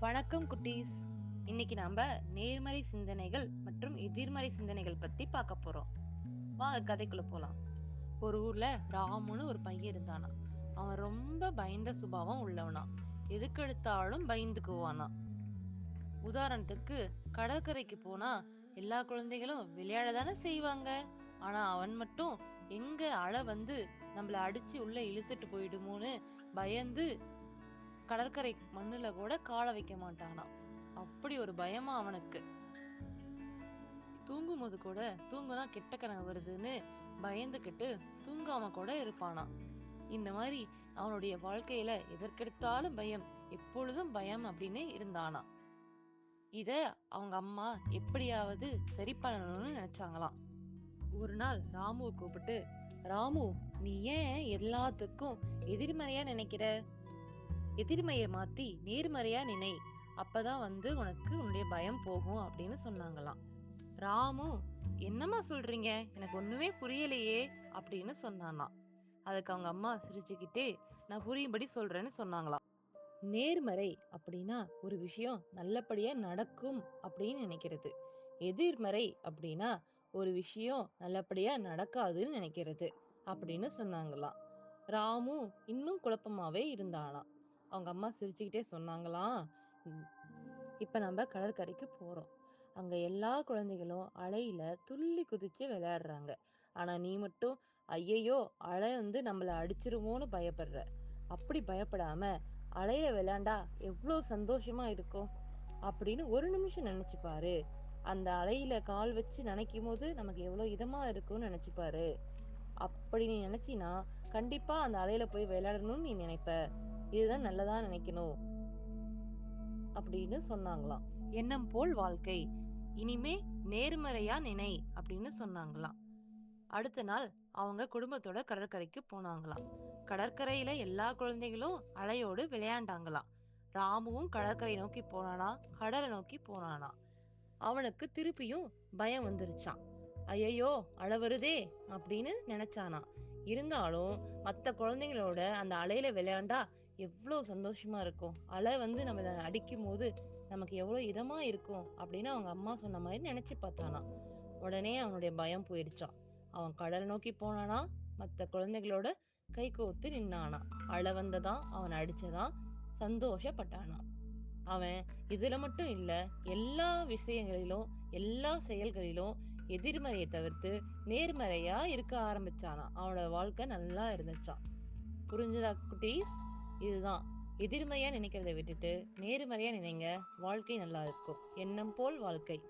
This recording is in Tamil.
வணக்கம் குட்டீஸ். இன்னைக்கு நாம நேர்மறை சிந்தனைகள் மற்றும் எதிர்மறை சிந்தனைகள் பத்தி பார்க்க போறோம். வாங்க கதைக்குள்ள போலாம். ஒரு ஊர்ல ராமுன்னு ஒரு பையன் இருந்தானா. அவன் ரொம்ப பயந்த சுபாவம் உள்ளவனா. எதுக்கு எடுத்தாலும் பயந்துக்குவானா. உதாரணத்துக்கு கடற்கரைக்கு போனா எல்லா குழந்தைகளும் விளையாட தானே செய்வாங்க. ஆனா அவன் மட்டும் எங்க அலை வந்து நம்மள அடிச்சு உள்ள இழுத்துட்டு போயிடுமோன்னு பயந்து கடற்கரை மண்ணுல கூட கால வைக்க மாட்டானாம். அப்படி ஒரு பயமா அவனுக்கு. தூங்கும்போது கூட தூங்குனா கெட்ட கனவு வருதுன்னு பயந்துகிட்டு தூங்காம கூட இருப்பானாம். இந்த மாதிரி அவனுடைய வாழ்க்கையில எதற்கெடுத்தாலும் பயம், எப்பொழுதும் பயம் அப்படின்னு இருந்தானாம். இத அவங்க அம்மா எப்படியாவது சரி பண்ணணும்னு நினைச்சாங்களாம். ஒரு நாள் ராமுவை கூப்பிட்டு, ராமு, நீ ஏன் எல்லாத்துக்கும் எதிர்மறையா நினைக்கிற? எதிர்மையை மாத்தி நேர்மறையா நினை. அப்பதான் உனக்கு உன்னுடைய பயம் போகும் அப்படின்னு சொன்னாங்களாம். ராமு, என்னம்மா சொல்றீங்க, எனக்கு ஒண்ணுமே புரியலையே அப்படின்னு சொன்னானாம். அதுக்கு அவங்க அம்மா சிரிச்சுக்கிட்டே, நான் புரியும்படி சொல்றேன்னு சொன்னாங்களாம். நேர்மறை அப்படின்னா ஒரு விஷயம் நல்லபடியா நடக்கும் அப்படின்னு நினைக்கிறது. எதிர்மறை அப்படின்னா ஒரு விஷயம் நல்லபடியா நடக்காதுன்னு நினைக்கிறது அப்படின்னு சொன்னாங்களாம். ராமு இன்னும் குழப்பமாவே இருந்தானா. அவங்க அம்மா சிரிச்சுக்கிட்டே சொன்னாங்களாம், "ம், இப்ப நம்ம கடற்கரைக்கு போறோம். அங்க எல்லா குழந்தைகளும் அலையில துள்ளி குதிச்சு விளையாடுறாங்க. ஆனா நீ மட்டும் ஐயையோ, அலை நம்மள அடிச்சிருமோன்னு பயப்படுற. அப்படி பயப்படாம அலையில விளையாண்டா எவ்வளவு சந்தோஷமா இருக்கும் அப்படின்னு ஒரு நிமிஷம் நினைச்சு பாரு. அந்த அலையில கால் வச்சு நனைக்கும் போது நமக்கு எவ்வளவு இதமா இருக்கும்னு நினைச்சு பாரு. அப்படி நீ நினைச்சினா கண்டிப்பா அந்த அலையில போய் விளையாடணும்னு நீ நினைப்ப. இதுதான் நல்லதா நினைக்கணும் அப்படின்னு சொன்னாங்களாம். எண்ணம் போல் வாழ்க்கை. இனிமே நேர்மறையா நினை அப்படின்னு சொன்னாங்களாம். அடுத்த நாள் அவங்க குடும்பத்தோட கடற்கரைக்கு போனாங்களாம். கடற்கரையில எல்லா குழந்தைகளும் அலையோடு விளையாண்டாங்களாம். ராமுவும் கடற்கரை நோக்கி போனானா, கடலை நோக்கி போனானா. அவனுக்கு திருப்பியும் பயம் வந்துருச்சான். ஐயையோ, அலை வருதே அப்படின்னு நினைச்சானா. இருந்தாலும் மத்த குழந்தைங்களோட அந்த அலையில விளையாண்டா எவ்வளவு சந்தோஷமா இருக்கும். அலை நம்மள அடிக்கும் போது நமக்கு எவ்வளவு இதமா இருக்கும் அப்படின்னு அவங்க அம்மா சொன்ன மாதிரி நினைச்சு பார்த்தானா. உடனே அவனுடைய பயம் போயிடுச்சான். அவன் கடல் நோக்கி போனானா, மத்த குழந்தைகளோட கை கோத்து நின்னானா. அலை வந்ததா, அவன் அடிச்சதான், சந்தோஷப்பட்டானா. அவன் இதுல மட்டும் இல்ல, எல்லா விஷயங்களிலும், எல்லா செயல்களிலும் எதிர்மறையை தவிர்த்து நேர்மறையா இருக்க ஆரம்பிச்சானா. அவனோட வாழ்க்கை நல்லா இருந்துச்சாம். புரிஞ்சதா குட்டீஸ்? இதுதான், எதிர்மறையா நினைக்கிறதை விட்டுட்டு நேர்மறையா நினைங்க. வாழ்க்கை நல்லா இருக்கும். எண்ணம் போல் வாழ்க்கை.